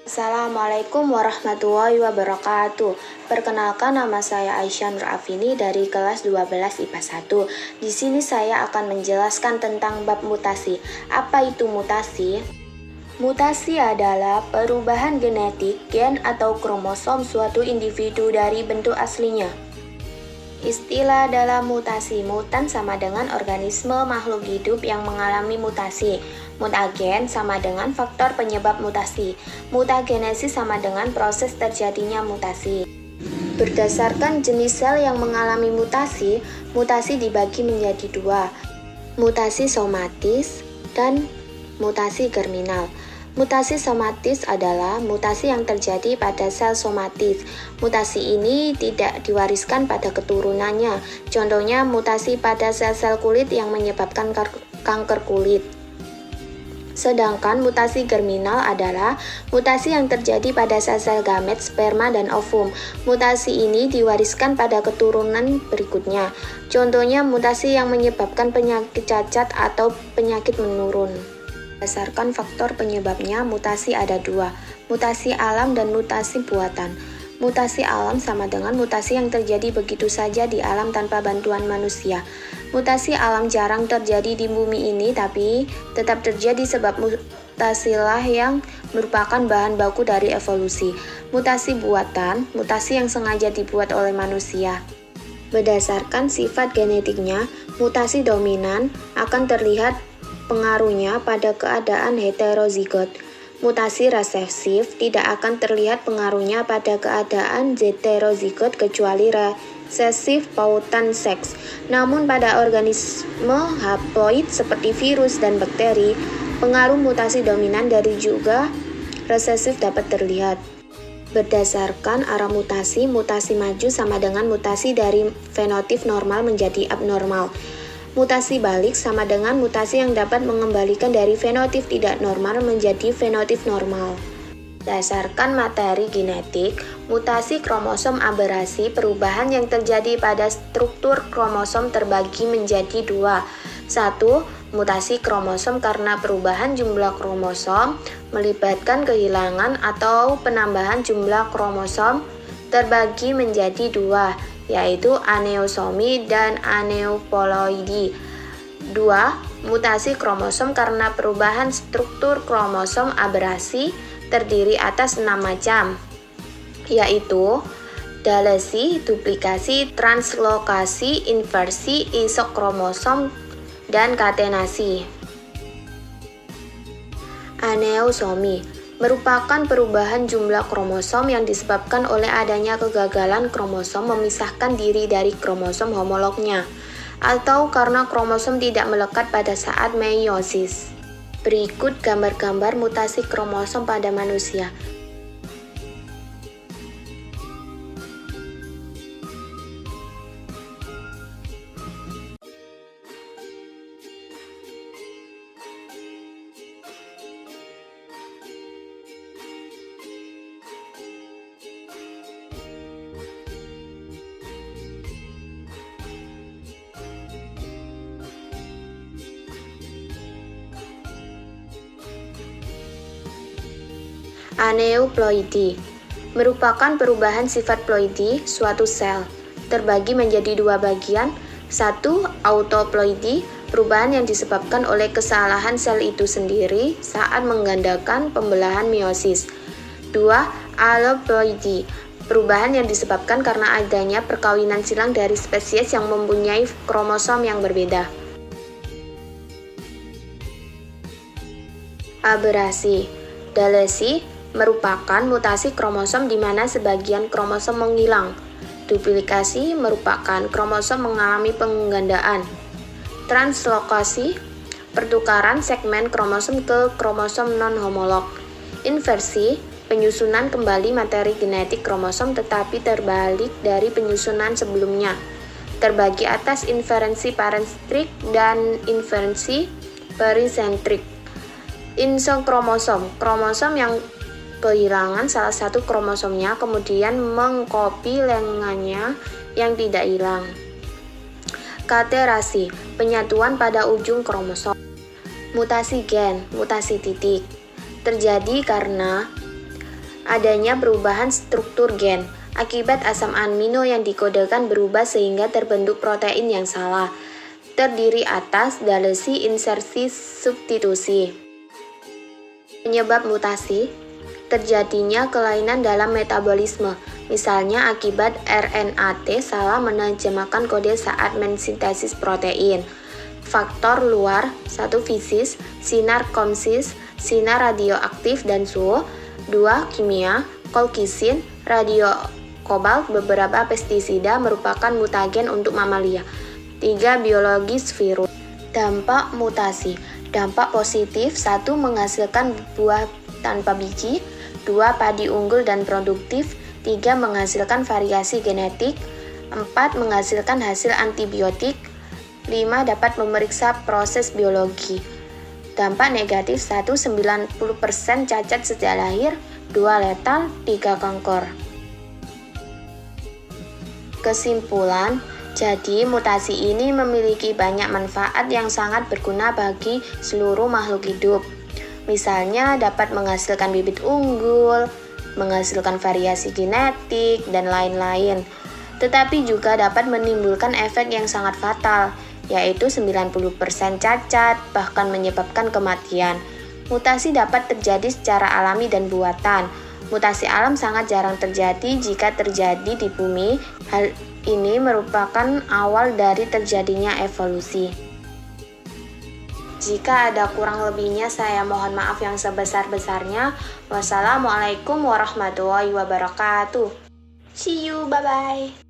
Assalamualaikum warahmatullahi wabarakatuh. Perkenalkan, nama saya Aisyah Nur Afini dari kelas 12 IPA 1. Di sini saya akan menjelaskan tentang bab mutasi. Apa itu mutasi? Mutasi adalah perubahan genetik gen atau kromosom suatu individu dari bentuk aslinya. Istilah dalam mutasi, mutan sama dengan organisme makhluk hidup yang mengalami mutasi. Mutagen sama dengan faktor penyebab mutasi. Mutagenesis sama dengan proses terjadinya mutasi. Berdasarkan jenis sel yang mengalami mutasi, mutasi dibagi menjadi dua, mutasi somatis dan mutasi germinal. Mutasi somatis adalah mutasi yang terjadi pada sel somatis. Mutasi ini tidak diwariskan pada keturunannya. Contohnya mutasi pada sel-sel kulit yang menyebabkan kanker kulit. Sedangkan mutasi germinal adalah mutasi yang terjadi pada sel-sel gamet, sperma, dan ovum. Mutasi ini diwariskan pada keturunan berikutnya. Contohnya mutasi yang menyebabkan penyakit cacat atau penyakit menurun. Berdasarkan faktor penyebabnya, mutasi ada dua, mutasi alam dan mutasi buatan. Mutasi alam sama dengan mutasi yang terjadi begitu saja di alam tanpa bantuan manusia. Mutasi alam jarang terjadi di bumi ini, tapi tetap terjadi sebab mutasilah yang merupakan bahan baku dari evolusi. Mutasi buatan, mutasi yang sengaja dibuat oleh manusia. Berdasarkan sifat genetiknya, mutasi dominan akan terlihat pengaruhnya pada keadaan heterozigot. Mutasi resesif tidak akan terlihat pengaruhnya pada keadaan heterozigot kecuali resesif pautan seks. Namun pada organisme haploid seperti virus dan bakteri, pengaruh mutasi dominan dari juga resesif dapat terlihat. Berdasarkan arah mutasi, mutasi maju sama dengan mutasi dari fenotip normal menjadi abnormal. Mutasi balik sama dengan mutasi yang dapat mengembalikan dari fenotip tidak normal menjadi fenotip normal. Berdasarkan materi genetik, mutasi kromosom aberasi, perubahan yang terjadi pada struktur kromosom terbagi menjadi dua. Satu, mutasi kromosom karena perubahan jumlah kromosom melibatkan kehilangan atau penambahan jumlah kromosom terbagi menjadi dua, yaitu aneosomi dan aneuploidi. 2. Mutasi kromosom karena perubahan struktur kromosom aberasi terdiri atas 6 macam, yaitu dalesi, duplikasi, translokasi, inversi, isokromosom, dan katenasi. Aneosomi merupakan perubahan jumlah kromosom yang disebabkan oleh adanya kegagalan kromosom memisahkan diri dari kromosom homolognya, atau karena kromosom tidak melekat pada saat meiosis. Berikut gambar-gambar mutasi kromosom pada manusia. Aneuploidi merupakan perubahan sifat ploidi suatu sel, terbagi menjadi dua bagian. Satu, autoploidi, perubahan yang disebabkan oleh kesalahan sel itu sendiri saat menggandakan pembelahan meiosis. Dua, aloploidi, perubahan yang disebabkan karena adanya perkawinan silang dari spesies yang mempunyai kromosom yang berbeda. Aberasi, dalesi, merupakan mutasi kromosom di mana sebagian kromosom menghilang. Duplikasi merupakan kromosom mengalami penggandaan. Translokasi, pertukaran segmen kromosom ke kromosom non-homolog. Inversi, penyusunan kembali materi genetik kromosom tetapi terbalik dari penyusunan sebelumnya. Terbagi atas inferensi parentrik dan inferensi perisentrik. Isokromosom, kromosom yang kehilangan salah satu kromosomnya kemudian mengkopi lengannya yang tidak hilang. Katerasi, penyatuan pada ujung kromosom. Mutasi gen, mutasi titik, terjadi karena adanya perubahan struktur gen. Akibat asam amino yang dikodekan berubah sehingga terbentuk protein yang salah. Terdiri atas dalesi insersi substitusi. Penyebab mutasi, terjadinya kelainan dalam metabolisme, misalnya akibat RNA-T salah menerjemahkan kode saat mensintesis protein. Faktor luar, 1 fisis, sinar komsis, sinar radioaktif dan suhu, 2 kimia, kolkisin, radio kobalt, beberapa pestisida merupakan mutagen untuk mamalia. 3 biologis virus. Dampak mutasi. Dampak positif, 1 menghasilkan buah tanpa biji, 2 padi unggul dan produktif, 3 menghasilkan variasi genetik, 4 menghasilkan hasil antibiotik, 5 dapat memeriksa proses biologi. Dampak negatif 1 90% cacat sejak lahir, 2 letal, 3 kanker. Kesimpulan, jadi mutasi ini memiliki banyak manfaat yang sangat berguna bagi seluruh makhluk hidup. Misalnya dapat menghasilkan bibit unggul, menghasilkan variasi genetik, dan lain-lain. Tetapi juga dapat menimbulkan efek yang sangat fatal, yaitu 90% cacat, bahkan menyebabkan kematian. Mutasi dapat terjadi secara alami dan buatan. Mutasi alam sangat jarang terjadi jika terjadi di bumi. Hal ini merupakan awal dari terjadinya evolusi. Jika ada kurang lebihnya, saya mohon maaf yang sebesar-besarnya. Wassalamualaikum warahmatullahi wabarakatuh. See you, bye-bye.